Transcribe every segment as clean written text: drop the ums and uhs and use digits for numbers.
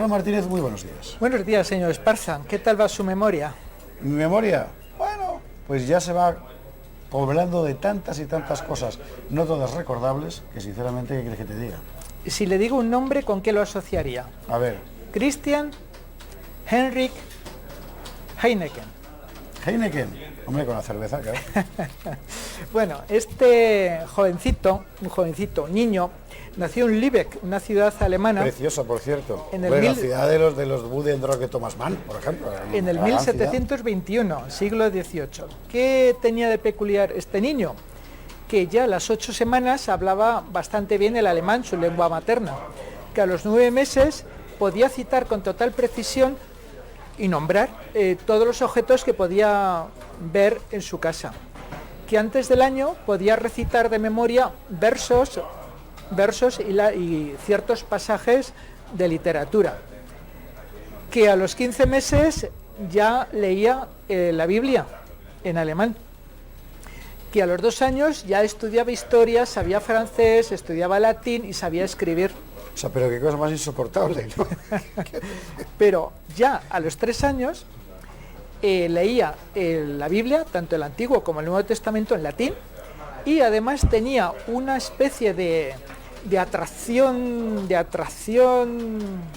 Carlos Martínez, muy buenos días. Buenos días, señor Esparza. ¿Qué tal va su memoria? Mi memoria, bueno, pues ya se va poblando de tantas y tantas cosas, no todas recordables, que sinceramente, ¿qué quieres que te diga? Si le digo un nombre, ¿con qué lo asociaría? A ver. Christian Henrik Heineken. Heineken, hombre, con la cerveza, claro. Bueno, este jovencito, niño, nació en Lübeck, una ciudad alemana. Preciosa, por cierto. En el la ciudad de los Budendrock de Thomas Mann, por ejemplo. En el 1721, siglo XVIII. ¿Qué tenía de peculiar este niño? Que ya a las 8 semanas hablaba bastante bien el alemán, su lengua materna. Que a los 9 meses podía citar con total precisión y nombrar todos los objetos que podía ver en su casa. Que antes del año podía recitar de memoria versos y ciertos pasajes de literatura. Que a los 15 meses ya leía la Biblia en alemán. Que a los 2 años ya estudiaba historia, sabía francés, estudiaba latín y sabía escribir. O sea, pero qué cosa más insoportable, ¿no? Pero ya a los 3 años leía la Biblia, tanto el Antiguo como el Nuevo Testamento en latín, y además tenía una especie de atracción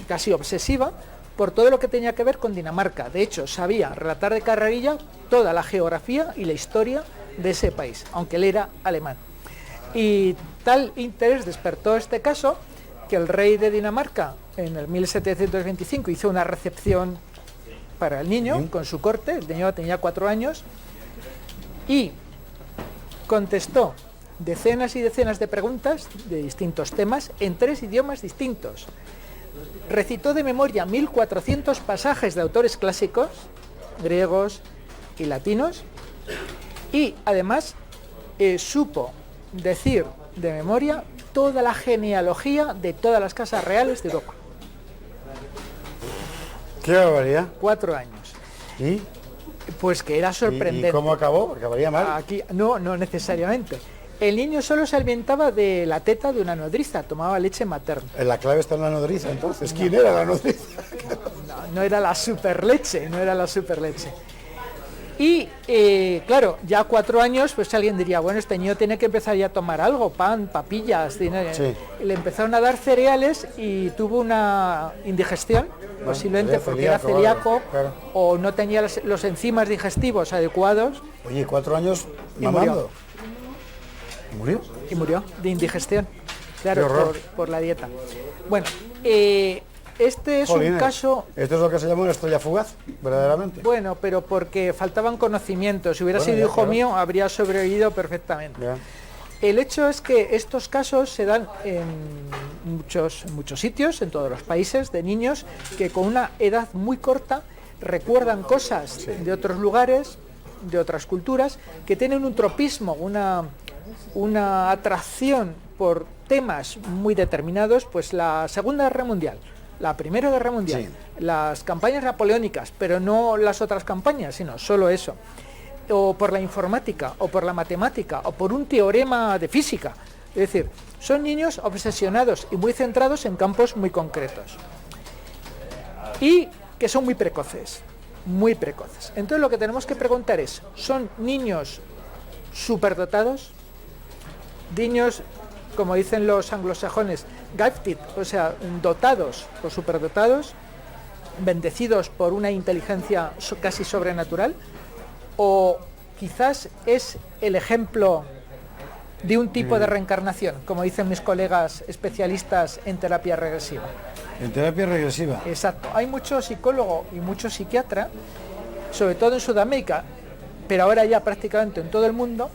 casi obsesiva por todo lo que tenía que ver con Dinamarca. De hecho, sabía relatar de carrerilla toda la geografía y la historia de ese país, aunque él era alemán. Y tal interés despertó este caso que el rey de Dinamarca en el 1725 hizo una recepción para el niño con su corte. El niño tenía 4 años y contestó decenas y decenas de preguntas de distintos temas en 3 idiomas distintos. Recitó de memoria 1400 pasajes de autores clásicos, griegos y latinos, y además supo decir de memoria toda la genealogía de todas las casas reales de Europa. ¿Qué barbaridad? 4 años. ¿Y? Pues que era sorprendente. ¿Y cómo acabó? Acabaría mal. Aquí, no necesariamente. El niño solo se alimentaba de la teta de una nodriza, tomaba leche materna. La clave está en la nodriza, entonces. ¿Quién era la nodriza? No era la superleche, Y claro, ya 4 años, pues alguien diría, bueno, este niño tiene que empezar ya a tomar algo, pan, papillas. Sí. Le empezaron a dar cereales y tuvo una indigestión, posiblemente porque era celíaco, claro, o no tenía los enzimas digestivos adecuados. Oye, 4 años mamando. ¿Y murió de indigestión, claro, por la dieta. Bueno, este es un caso... ¿Esto es lo que se llama una estrella fugaz, verdaderamente? Bueno, pero porque faltaban conocimientos. Si hubiera sido hijo mío, habría sobrevivido perfectamente. Ya. El hecho es que estos casos se dan en muchos sitios, en todos los países, de niños que con una edad muy corta recuerdan cosas de otros lugares, de otras culturas, que tienen un tropismo, una atracción por temas muy determinados, pues la Segunda Guerra Mundial, la Primera Guerra Mundial, las campañas napoleónicas, pero no las otras campañas, sino solo eso, o por la informática, o por la matemática, o por un teorema de física. Es decir, son niños obsesionados y muy centrados en campos muy concretos, y que son muy precoces. Entonces lo que tenemos que preguntar es, ¿son niños superdotados? Niños, como dicen los anglosajones, gifted, o sea, dotados o superdotados, bendecidos por una inteligencia casi sobrenatural, o quizás es el ejemplo de un tipo de reencarnación, como dicen mis colegas especialistas en terapia regresiva. ¿En terapia regresiva? Exacto. Hay mucho psicólogo y mucho psiquiatra, sobre todo en Sudamérica, pero ahora ya prácticamente en todo el mundo,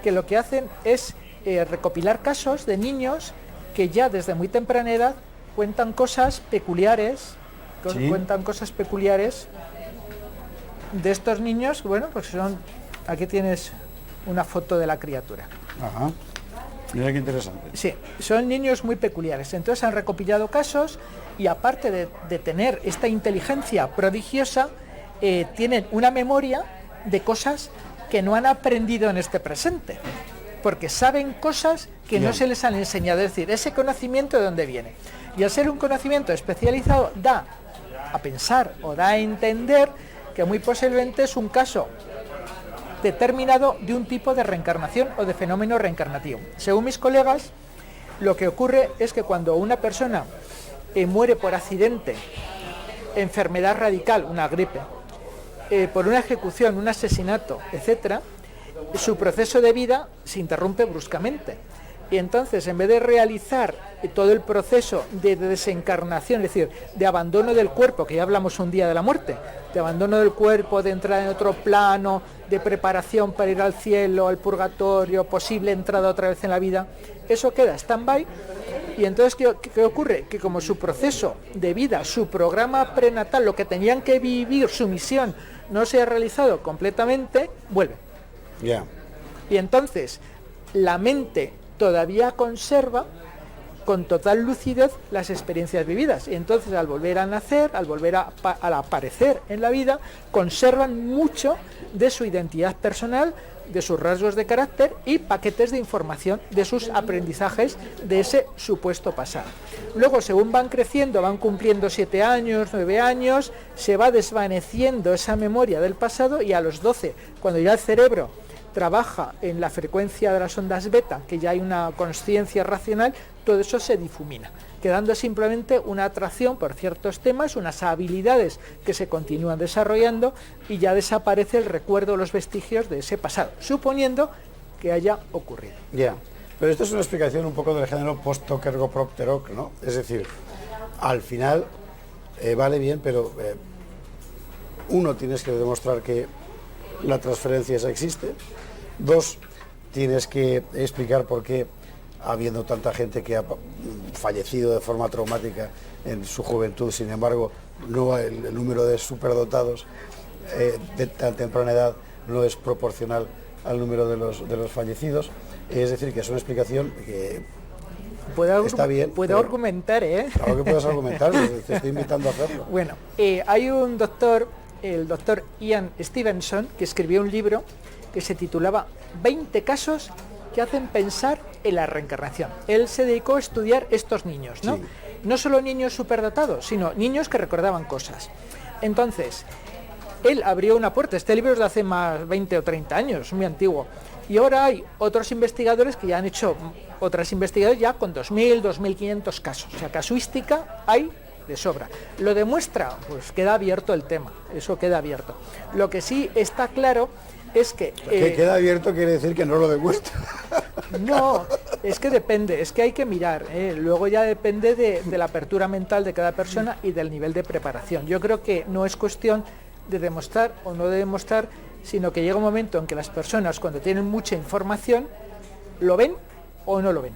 que lo que hacen es recopilar casos de niños que ya desde muy temprana edad cuentan cosas peculiares, de estos niños. Bueno, pues aquí tienes una foto de la criatura. Ajá. Mira qué interesante. Sí, son niños muy peculiares. Entonces han recopilado casos y aparte de tener esta inteligencia prodigiosa, tienen una memoria de cosas que no han aprendido en este presente, porque saben cosas que no se les han enseñado. Es decir, ese conocimiento de dónde viene. Y al ser un conocimiento especializado, da a pensar o da a entender que muy posiblemente es un caso determinado de un tipo de reencarnación o de fenómeno reencarnativo. Según mis colegas, lo que ocurre es que cuando una persona muere por accidente, enfermedad radical, una gripe, por una ejecución, un asesinato, etcétera, su proceso de vida se interrumpe bruscamente. Y entonces, en vez de realizar todo el proceso de desencarnación, es decir, de abandono del cuerpo, que ya hablamos un día de la muerte, de abandono del cuerpo, de entrada en otro plano, de preparación para ir al cielo, al purgatorio, posible entrada otra vez en la vida, eso queda stand-by. Y entonces, ¿qué ocurre? Que como su proceso de vida, su programa prenatal, lo que tenían que vivir, su misión, no se ha realizado completamente, vuelve. Yeah. Y entonces, la mente todavía conserva con total lucidez las experiencias vividas. Y entonces, al volver a nacer, al volver a aparecer en la vida, conservan mucho de su identidad personal, de sus rasgos de carácter y paquetes de información de sus aprendizajes de ese supuesto pasado. Luego, según van creciendo, van cumpliendo 7 años, 9 años, se va desvaneciendo esa memoria del pasado y a los 12, cuando ya el cerebro trabaja en la frecuencia de las ondas beta, que ya hay una consciencia racional, todo eso se difumina, quedando simplemente una atracción por ciertos temas, unas habilidades que se continúan desarrollando y ya desaparece el recuerdo, los vestigios de ese pasado, suponiendo que haya ocurrido. Ya, pero esto es una explicación un poco del género post-Toker-Gopropterok, ¿no? Es decir, al final vale bien, pero uno, tienes que demostrar que la transferencia esa existe. 2, tienes que explicar por qué, habiendo tanta gente que ha fallecido de forma traumática en su juventud, sin embargo, no el número de superdotados de tan temprana edad no es proporcional al número de los fallecidos. Es decir, que es una explicación que está bien. Puedo argumentar, ¿eh? Claro que puedes argumentar, te estoy invitando a hacerlo. Bueno, hay un doctor, el doctor Ian Stevenson, que escribió un libro que se titulaba 20 casos que hacen pensar en la reencarnación. Él se dedicó a estudiar estos niños, ¿no? Sí. No solo niños superdotados, sino niños que recordaban cosas. Entonces, él abrió una puerta. Este libro es de hace más 20 o 30 años, muy antiguo. Y ahora hay otros investigadores que ya han hecho otras investigaciones ya con 2.000, 2.500 casos. O sea, casuística hay de sobra. ¿Lo demuestra? Pues queda abierto el tema. Eso queda abierto. Lo que sí está claro es que... que queda abierto quiere decir que no lo demuestra. No, es que depende, es que hay que mirar. Luego ya depende de la apertura mental de cada persona y del nivel de preparación. Yo creo que no es cuestión de demostrar o no de demostrar, sino que llega un momento en que las personas, cuando tienen mucha información, lo ven o no lo ven.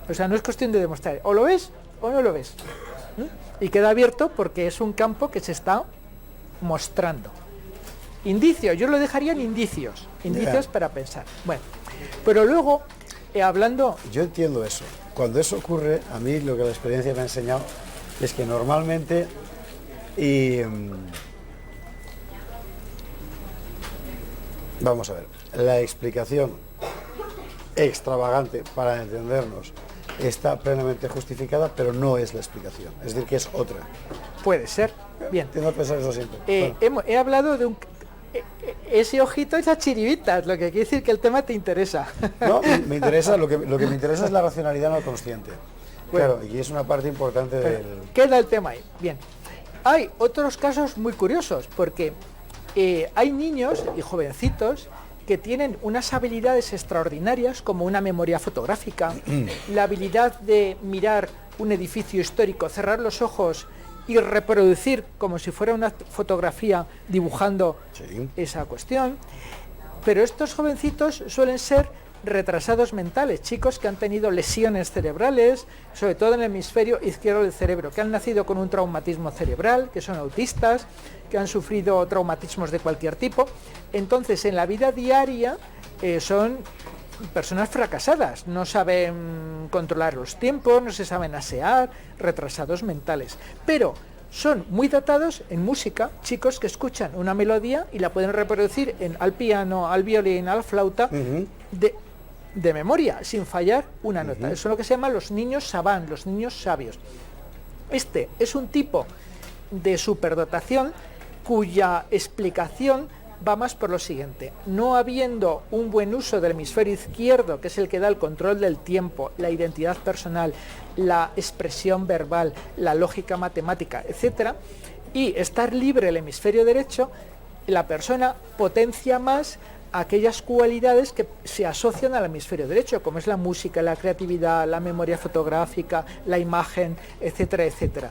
O sea, no es cuestión de demostrar, o lo ves o no lo ves. Y queda abierto porque es un campo que se está mostrando. Indicios, yo lo dejaría en indicios para pensar. Bueno, pero luego, hablando... Yo entiendo eso. Cuando eso ocurre, a mí lo que la experiencia me ha enseñado es que normalmente... vamos a ver, la explicación extravagante para entendernos está plenamente justificada, pero no es la explicación, es decir, que es otra. Puede ser, bien. Tiendo a pensar eso siempre. He hablado de ese ojito es a chiribitas, lo que quiere decir que el tema te interesa. No, me interesa, lo que me interesa es la racionalidad no consciente. Bueno, claro, y es una parte importante del... Queda el tema ahí, bien. Hay otros casos muy curiosos, porque hay niños y jovencitos que tienen unas habilidades extraordinarias, como una memoria fotográfica, la habilidad de mirar un edificio histórico, cerrar los ojos y reproducir como si fuera una fotografía dibujando esa cuestión. Pero estos jovencitos suelen ser retrasados mentales, chicos que han tenido lesiones cerebrales, sobre todo en el hemisferio izquierdo del cerebro, que han nacido con un traumatismo cerebral, que son autistas, que han sufrido traumatismos de cualquier tipo. Entonces, en la vida diaria son personas fracasadas, no saben controlar los tiempos, no se saben asear, retrasados mentales. Pero son muy dotados en música, chicos que escuchan una melodía y la pueden reproducir al piano, al violín, a la flauta, de memoria, sin fallar una nota. Eso es lo que se llama los niños savant, los niños sabios. Este es un tipo de superdotación cuya explicación va más por lo siguiente: no habiendo un buen uso del hemisferio izquierdo, que es el que da el control del tiempo, la identidad personal, la expresión verbal, la lógica matemática, etcétera, y estar libre el hemisferio derecho, la persona potencia más aquellas cualidades que se asocian al hemisferio derecho, como es la música, la creatividad, la memoria fotográfica, la imagen, etcétera, etcétera.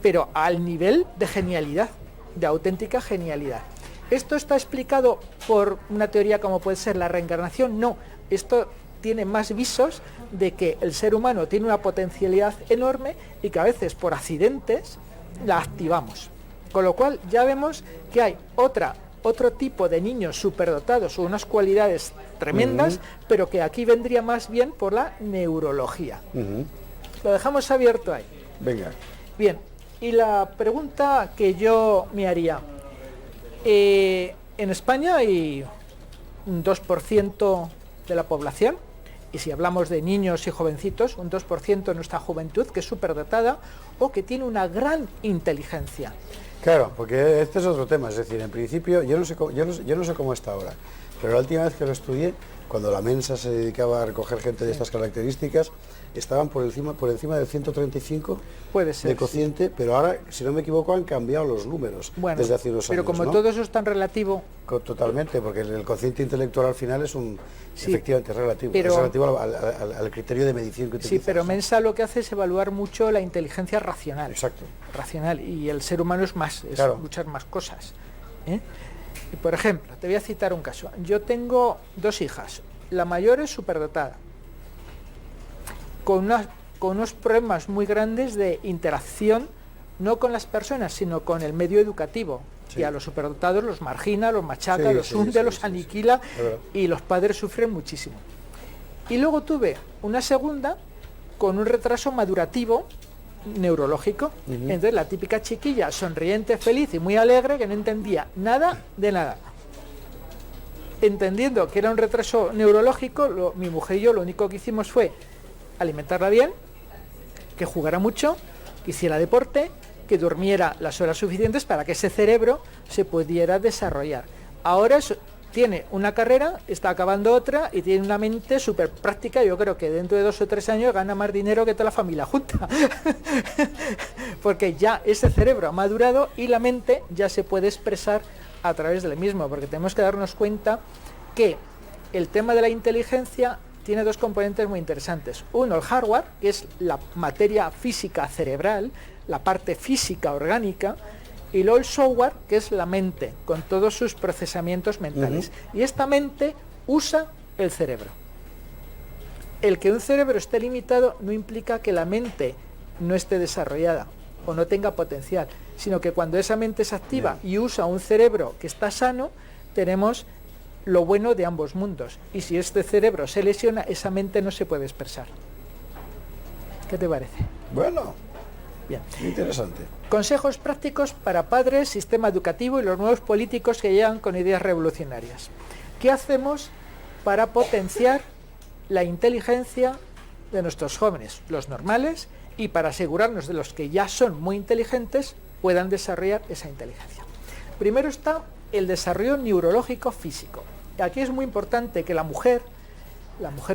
Pero al nivel de genialidad, de auténtica genialidad. ¿Esto está explicado por una teoría como puede ser la reencarnación? No, esto tiene más visos de que el ser humano tiene una potencialidad enorme y que a veces por accidentes la activamos. Con lo cual ya vemos que hay otro tipo de niños superdotados o unas cualidades tremendas, pero que aquí vendría más bien por la neurología. Lo dejamos abierto ahí. Venga. Bien, y la pregunta que yo me haría, en España hay un 2% de la población, y si hablamos de niños y jovencitos, un 2% de nuestra juventud que es superdotada o que tiene una gran inteligencia. Claro, porque este es otro tema, es decir, en principio yo no sé cómo está ahora, pero la última vez que lo estudié, cuando la Mensa se dedicaba a recoger gente de estas características, estaban por encima del 135 puede ser, de cociente, sí. Pero ahora, si no me equivoco, han cambiado los números desde hace unos años. Pero como todo eso es tan relativo... Totalmente, porque el cociente intelectual al final es efectivamente relativo, pero, es relativo al criterio de medición que utilizas. Sí, pero Mensa lo que hace es evaluar mucho la inteligencia racional. Exacto. Racional, y el ser humano es muchas más cosas. Y por ejemplo, te voy a citar un caso. Yo tengo 2 hijas. La mayor es superdotada, con unos problemas muy grandes de interacción, no con las personas, sino con el medio educativo. Sí. Y a los superdotados los margina, los machaca, los hunde, los aniquila, y los padres sufren muchísimo. Y luego tuve una segunda con un retraso madurativo neurológico. Entonces la típica chiquilla sonriente, feliz y muy alegre, que no entendía nada de nada. Entendiendo que era un retraso neurológico, mi mujer y yo lo único que hicimos fue alimentarla bien, que jugara mucho, que hiciera deporte, que durmiera las horas suficientes para que ese cerebro se pudiera desarrollar. Ahora tiene una carrera, está acabando otra y tiene una mente súper práctica. Yo creo que dentro de 2 o 3 años gana más dinero que toda la familia junta. Porque ya ese cerebro ha madurado y la mente ya se puede expresar a través del mismo, porque tenemos que darnos cuenta que el tema de la inteligencia tiene 2 componentes muy interesantes. Uno, el hardware, que es la materia física cerebral, la parte física orgánica, y luego el software, que es la mente, con todos sus procesamientos mentales. Y esta mente usa el cerebro. El que un cerebro esté limitado no implica que la mente no esté desarrollada o no tenga potencial, sino que cuando esa mente se activa y usa un cerebro que está sano, tenemos lo bueno de ambos mundos. Y si este cerebro se lesiona, esa mente no se puede expresar. ¿Qué te parece? Bueno, bien. Interesante. Consejos prácticos para padres, sistema educativo y los nuevos políticos que llegan con ideas revolucionarias. ¿Qué hacemos para potenciar la inteligencia de nuestros jóvenes, los normales, y para asegurarnos de los que ya son muy inteligentes puedan desarrollar esa inteligencia? Primero está el desarrollo neurológico físico. Y aquí es muy importante que la mujer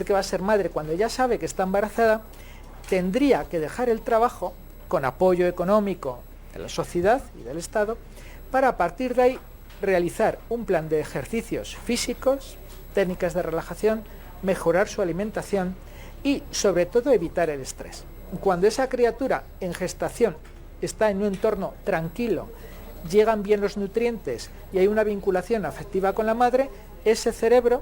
que va a ser madre, cuando ya sabe que está embarazada, tendría que dejar el trabajo con apoyo económico de la sociedad y del Estado, para a partir de ahí realizar un plan de ejercicios físicos, técnicas de relajación, mejorar su alimentación y sobre todo evitar el estrés. Cuando esa criatura en gestación está en un entorno tranquilo, llegan bien los nutrientes y hay una vinculación afectiva con la madre, ese cerebro,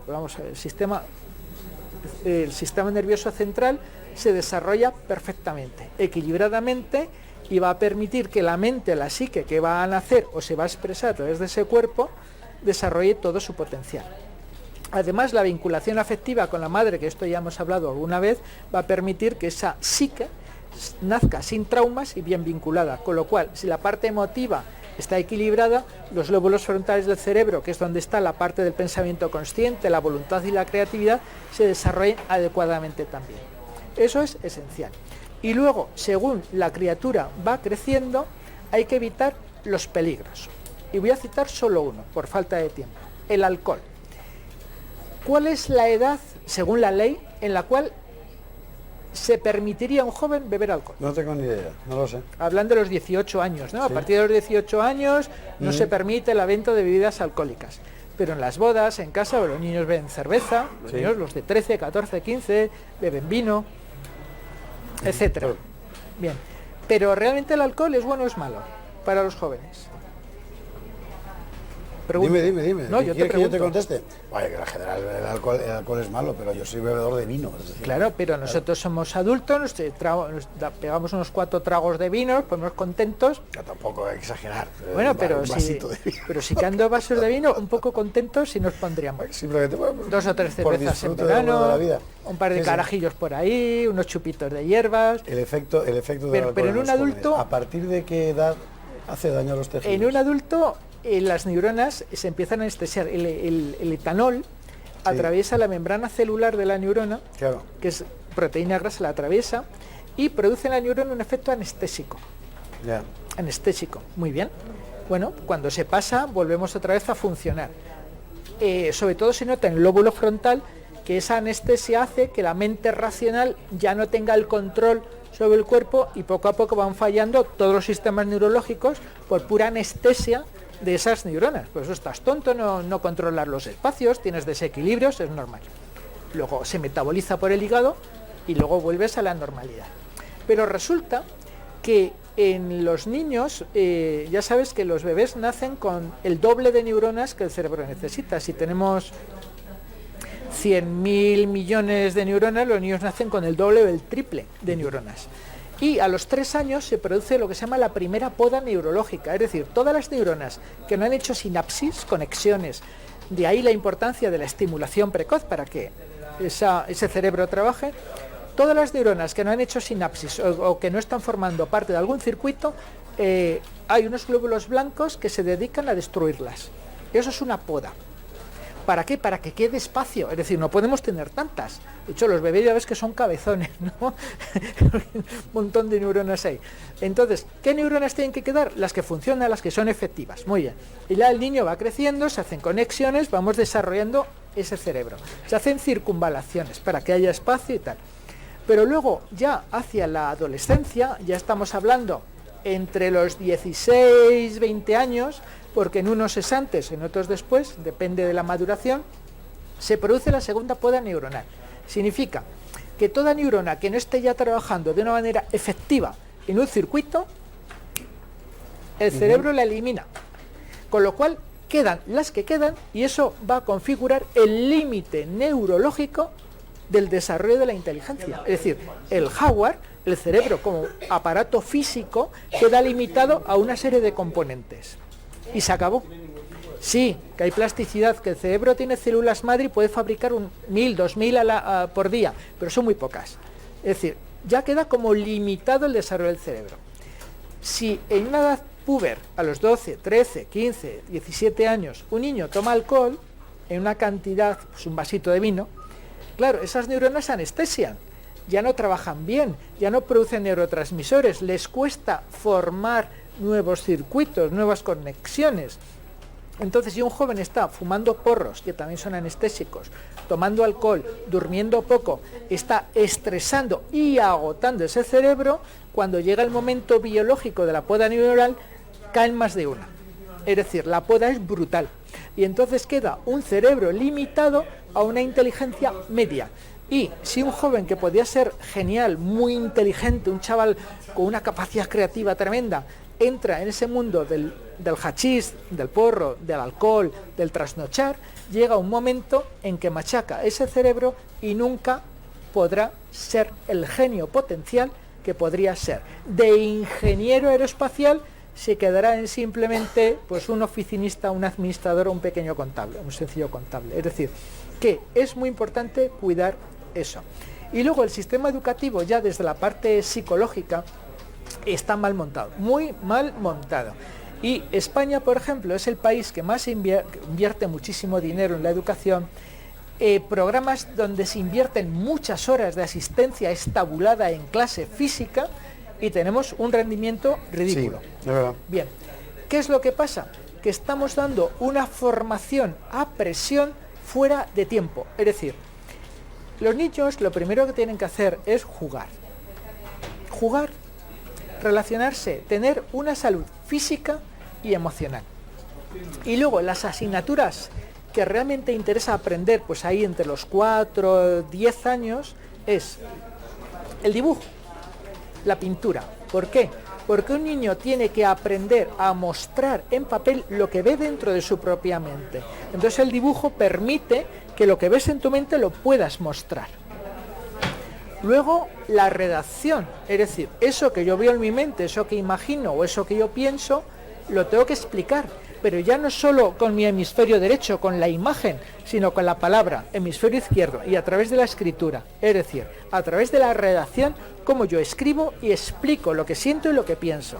el sistema nervioso central se desarrolla perfectamente, equilibradamente, y va a permitir que la mente, la psique que va a nacer o se va a expresar a través de ese cuerpo, desarrolle todo su potencial. Además, la vinculación afectiva con la madre, que esto ya hemos hablado alguna vez, va a permitir que esa psique nazca sin traumas y bien vinculada, con lo cual, si la parte emotiva está equilibrada, los lóbulos frontales del cerebro, que es donde está la parte del pensamiento consciente, la voluntad y la creatividad, se desarrollan adecuadamente también. Eso es esencial. Y luego, según la criatura va creciendo, hay que evitar los peligros. Y voy a citar solo uno, por falta de tiempo: el alcohol. ¿Cuál es la edad, según la ley, en la cual se permitiría a un joven beber alcohol? No tengo ni idea, no lo sé. Hablan de los 18 años, ¿no? Sí. A partir de los 18 años no se permite la venta de bebidas alcohólicas. Pero en las bodas, en casa, los niños beben cerveza, los niños, los de 13, 14, 15, beben vino, etcétera. Bien, pero ¿realmente el alcohol es bueno o es malo para los jóvenes? Dime. No, ¿Quieres que yo te conteste? Vaya, que en general el alcohol es malo, pero yo soy bebedor de vino. Es decir, claro, pero nosotros somos adultos, nos pegamos unos 4 tragos de vino, nos ponemos contentos. Yo tampoco hay que exagerar. Bueno, pero si quedando vasos de vino, un poco contentos, sí nos pondríamos. Simplemente, bueno, 2 o 3 cervezas en verano, un par de carajillos por ahí, unos chupitos de hierbas. El efecto del alcohol. Pero en un adulto, ¿a partir de qué edad hace daño a los tejidos? En un adulto, las neuronas se empiezan a anestesiar. El etanol atraviesa la membrana celular de la neurona, claro, que es proteína grasa, la atraviesa, y produce en la neurona un efecto anestésico. Ya. Anestésico, muy bien. Bueno, cuando se pasa, volvemos otra vez a funcionar. Sobre todo se nota en el lóbulo frontal que esa anestesia hace que la mente racional ya no tenga el control sobre el cuerpo, y poco a poco van fallando todos los sistemas neurológicos por pura anestesia de esas neuronas. Por eso estás tonto, no controlas los espacios, tienes desequilibrios, es normal. Luego se metaboliza por el hígado y luego vuelves a la normalidad. Pero resulta que en los niños, ya sabes que los bebés nacen con el doble de neuronas que el cerebro necesita. Si tenemos 100.000 millones de neuronas, los niños nacen con el doble o el triple de neuronas. Y a los 3 años se produce lo que se llama la primera poda neurológica, es decir, todas las neuronas que no han hecho sinapsis, conexiones, de ahí la importancia de la estimulación precoz para que ese cerebro trabaje. Todas las neuronas que no han hecho sinapsis o que no están formando parte de algún circuito, hay unos glóbulos blancos que se dedican a destruirlas. Eso es una poda. ¿Para qué? Para que quede espacio, es decir, no podemos tener tantas. De hecho, los bebés ya ves que son cabezones, ¿no? Un montón de neuronas ahí. Entonces, ¿qué neuronas tienen que quedar? Las que funcionan, las que son efectivas. Muy bien. Y ya el niño va creciendo, se hacen conexiones, vamos desarrollando ese cerebro. Se hacen circunvalaciones para que haya espacio y tal. Pero luego, ya hacia la adolescencia, ya estamos hablando entre los 16, 20 años, porque en unos es antes, en otros después, depende de la maduración, se produce la segunda poda neuronal. Significa que toda neurona que no esté ya trabajando de una manera efectiva en un circuito, el cerebro la elimina. Con lo cual quedan las que quedan, y eso va a configurar el límite neurológico del desarrollo de la inteligencia. Es decir, el hardware, el cerebro como aparato físico, queda limitado a una serie de componentes. Y se acabó. Sí, que hay plasticidad, que el cerebro tiene células madre y puede fabricar 1.000, 2.000 por día, pero son muy pocas. Es decir, ya queda como limitado el desarrollo del cerebro. Si en una edad puber, a los 12, 13, 15, 17 años, un niño toma alcohol, en una cantidad, pues un vasito de vino, claro, esas neuronas se anestesian, ya no trabajan bien, ya no producen neurotransmisores, les cuesta formar nuevos circuitos, nuevas conexiones. Entonces, si un joven está fumando porros, que también son anestésicos, tomando alcohol, durmiendo poco, está estresando y agotando ese cerebro, cuando llega el momento biológico de la poda neuronal, caen más de una. Es decir, la poda es brutal. Y entonces queda un cerebro limitado a una inteligencia media. Y si un joven que podía ser genial, muy inteligente, un chaval con una capacidad creativa tremenda, entra en ese mundo del hachís, del porro, del alcohol, del trasnochar, llega un momento en que machaca ese cerebro y nunca podrá ser el genio potencial que podría ser. De ingeniero aeroespacial se quedará en simplemente pues un oficinista, un administrador o un pequeño contable, un sencillo contable. Es decir, que es muy importante cuidar eso. Y luego el sistema educativo, ya desde la parte psicológica, está mal montado, muy mal montado. Y España, por ejemplo, es el país que más invierte muchísimo dinero en la educación, programas donde se invierten muchas horas de asistencia estabulada en clase física y tenemos un rendimiento ridículo. Sí, es verdad. Bien, ¿qué es lo que pasa? Que estamos dando una formación a presión fuera de tiempo. Es decir, los niños lo primero que tienen que hacer es jugar. Jugar, relacionarse, tener una salud física y emocional. Y luego las asignaturas que realmente interesa aprender, pues ahí entre los 4 y 10 años, es el dibujo, la pintura. ¿Por qué? Porque un niño tiene que aprender a mostrar en papel lo que ve dentro de su propia mente. Entonces el dibujo permite que lo que ves en tu mente lo puedas mostrar. Luego la redacción, es decir, eso que yo veo en mi mente, eso que imagino o eso que yo pienso, lo tengo que explicar. Pero ya no solo con mi hemisferio derecho, con la imagen, sino con la palabra, hemisferio izquierdo, y a través de la escritura, es decir, a través de la redacción, cómo yo escribo y explico lo que siento y lo que pienso.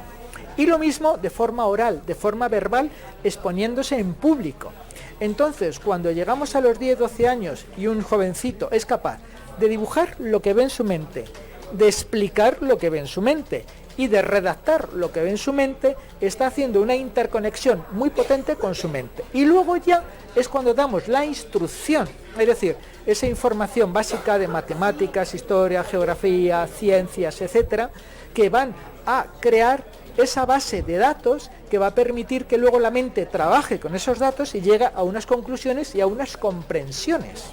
Y lo mismo de forma oral, de forma verbal, exponiéndose en público. Entonces, cuando llegamos a los 10-12 años y un jovencito es capaz de dibujar lo que ve en su mente, de explicar lo que ve en su mente, y de redactar lo que ve en su mente, está haciendo una interconexión muy potente con su mente. Y luego ya es cuando damos la instrucción, es decir, esa información básica de matemáticas, historia, geografía, ciencias, etcétera, que van a crear esa base de datos que va a permitir que luego la mente trabaje con esos datos y llegue a unas conclusiones y a unas comprensiones.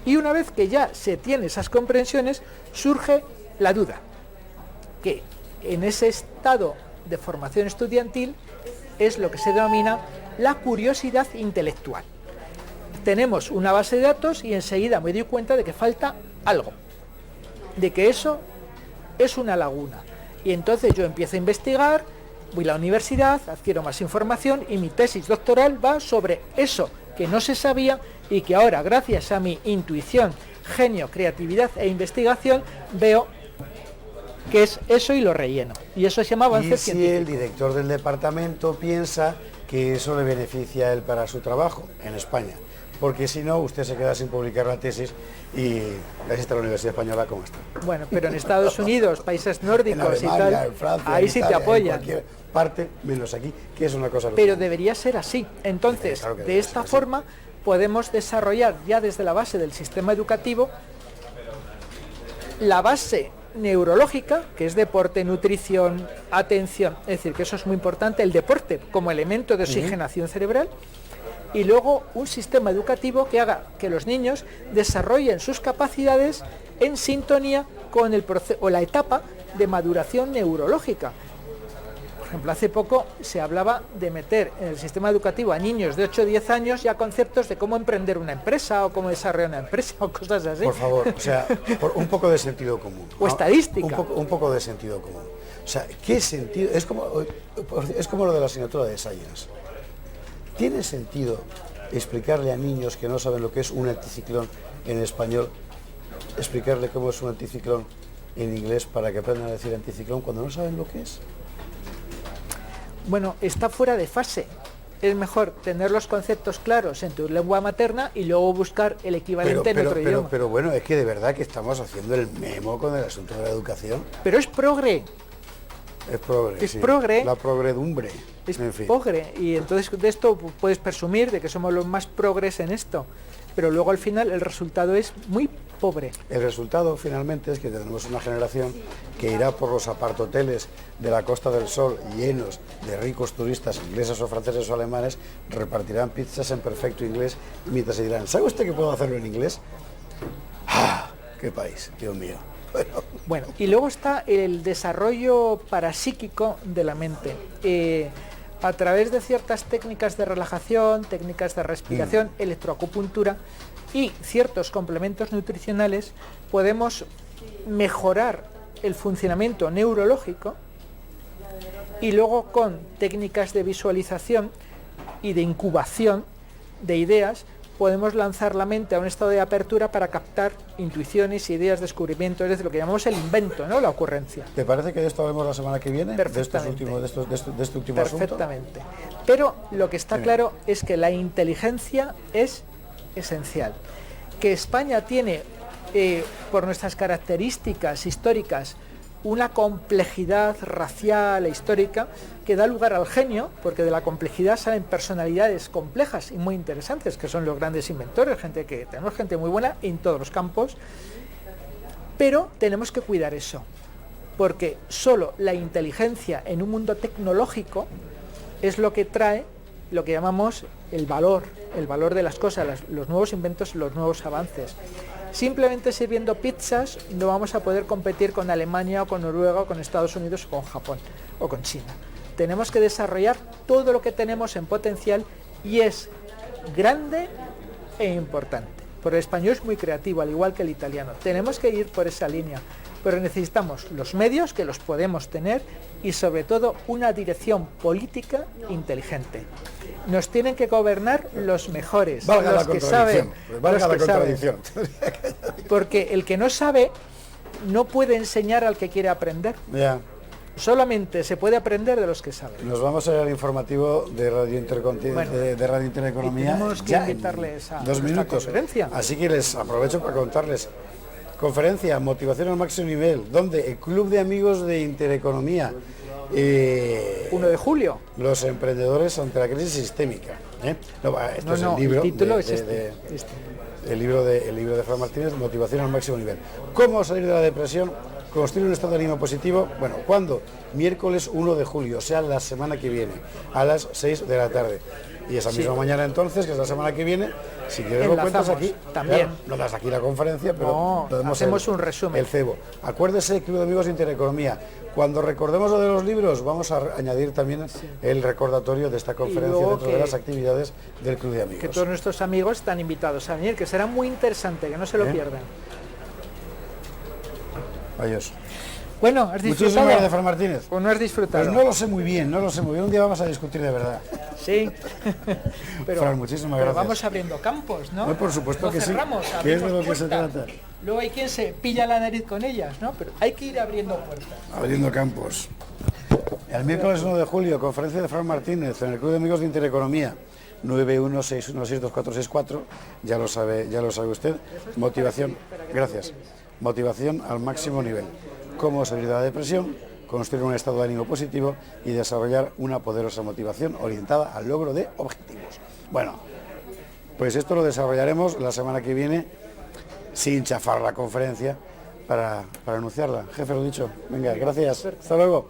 Y una vez que ya se tiene esas comprensiones, surge la duda, que en ese estado de formación estudiantil es lo que se denomina la curiosidad intelectual. Tenemos una base de datos y enseguida me doy cuenta de que falta algo, de que eso es una laguna. Y entonces yo empiezo a investigar, voy a la universidad, adquiero más información y mi tesis doctoral va sobre eso que no se sabía y que ahora, gracias a mi intuición, genio, creatividad e investigación, veo que es eso y lo relleno. Y eso se llama avance científico. Y si el director del departamento piensa que eso le beneficia a él para su trabajo en España, porque si no, usted se queda sin publicar la tesis y ahí está la Universidad Española como está. Bueno, pero en Estados Unidos, países nórdicos en Alemania, y tal, en Francia, ahí en sí Italia, te apoyan. En cualquier parte, menos aquí, que es una cosa... Pero debería ser así. Entonces, claro que de esta forma, podemos desarrollar ya desde la base del sistema educativo la base neurológica, que es deporte, nutrición, atención, es decir, que eso es muy importante, el deporte como elemento de oxigenación cerebral, y luego un sistema educativo que haga que los niños desarrollen sus capacidades en sintonía con el proceso o la etapa de maduración neurológica. Por ejemplo, hace poco se hablaba de meter en el sistema educativo a niños de 8 o 10 años ya conceptos de cómo emprender una empresa o cómo desarrollar una empresa o cosas así. Por favor, o sea, un poco de sentido común. O estadística. Un poco de sentido común. O sea, ¿qué sentido? Es como lo de la asignatura de Science. ¿Tiene sentido explicarle a niños que no saben lo que es un anticiclón en español, explicarle cómo es un anticiclón en inglés para que aprendan a decir anticiclón cuando no saben lo que es? Bueno, está fuera de fase. Es mejor tener los conceptos claros en tu lengua materna y luego buscar el equivalente en otro idioma. Pero bueno, es que de verdad que estamos haciendo el memo con el asunto de la educación. Pero es progre. Es progre, es sí. progre. La progredumbre. Es en fin. progre. Y entonces de esto puedes presumir de que somos los más progres en esto. Pero luego al final el resultado es muy pobre. El resultado finalmente es que tenemos una generación que irá por los apartoteles de la Costa del Sol llenos de ricos turistas ingleses o franceses o alemanes, repartirán pizzas en perfecto inglés mientras se dirán, ¿sabe usted que puedo hacerlo en inglés? ¡Ah! ¡Qué país! Dios mío. Bueno, y luego está el desarrollo parapsíquico de la mente. A través de ciertas técnicas de relajación, técnicas de respiración, electroacupuntura y ciertos complementos nutricionales, podemos mejorar el funcionamiento neurológico y luego con técnicas de visualización y de incubación de ideas podemos lanzar la mente a un estado de apertura para captar intuiciones, ideas, descubrimientos, es decir, lo que llamamos el invento, ¿no? La ocurrencia. ¿Te parece que de esto hablemos la semana que viene? Perfectamente. De este último Perfectamente. Asunto. Pero lo que está claro es que la inteligencia es esencial. que España tiene, por nuestras características históricas, una complejidad racial e histórica que da lugar al genio, porque de la complejidad salen personalidades complejas y muy interesantes, que son los grandes inventores, tenemos gente muy buena en todos los campos, pero tenemos que cuidar eso, porque solo la inteligencia en un mundo tecnológico es lo que trae lo que llamamos el valor de las cosas, los nuevos inventos, los nuevos avances. Simplemente sirviendo pizzas no vamos a poder competir con Alemania o con Noruega o con Estados Unidos o con Japón o con China. Tenemos que desarrollar todo lo que tenemos en potencial y es grande e importante. Porque el español es muy creativo, al igual que el italiano. Tenemos que ir por esa línea, pero necesitamos los medios, que los podemos tener, y sobre todo una dirección política inteligente. Nos tienen que gobernar los mejores, los que saben. Valga la contradicción. Porque el que no sabe no puede enseñar al que quiere aprender. Ya. Solamente se puede aprender de los que saben. Nos vamos al informativo de Radio de Radio Intereconomía. Tenemos que invitarles a 2 minutos. Conferencia. Así que les aprovecho para contarles. Conferencia, motivación al máximo nivel. ¿Dónde? El Club de Amigos de Intereconomía. 1 de julio. Los emprendedores ante la crisis sistémica. Esto es el libro. El título El libro de Fran Martínez, motivación al máximo nivel. ¿Cómo salir de la depresión? Construir un estado de ánimo positivo. Bueno, ¿cuándo? Miércoles 1 de julio, o sea, la semana que viene, a las 6 de la tarde. Y esa misma mañana entonces, que es la semana que viene, si quieres lo cuentas aquí. También. Claro, no das aquí la conferencia, pero hacemos un resumen. El cebo. Acuérdese, Club de Amigos de Intereconomía. Cuando recordemos lo de los libros, vamos a añadir también el recordatorio de esta conferencia dentro de las actividades del Club de Amigos. Que todos nuestros amigos están invitados a venir, que será muy interesante, que no se lo pierdan. Adiós. Bueno, ¿has disfrutado? Muchísimas gracias, Fran Martínez. ¿O no has disfrutado? Pues no lo sé muy bien. Un día vamos a discutir de verdad. Sí. Pero, Fran, muchísimas gracias. Vamos abriendo campos, ¿no? Por supuesto que cerramos, sí. ¿Qué es de lo que se trata? Luego hay quien se pilla la nariz con ellas, ¿no? Pero hay que ir abriendo puertas. Abriendo campos. El miércoles 1 de julio, conferencia de Fran Martínez en el Club de Amigos de Intereconomía. 916162464. Ya lo sabe usted. Motivación. Gracias. Motivación al máximo nivel. Cómo salir de la depresión, construir un estado de ánimo positivo y desarrollar una poderosa motivación orientada al logro de objetivos. Bueno, pues esto lo desarrollaremos la semana que viene sin chafar la conferencia para anunciarla. Jefe, lo dicho. Venga, gracias. Hasta luego.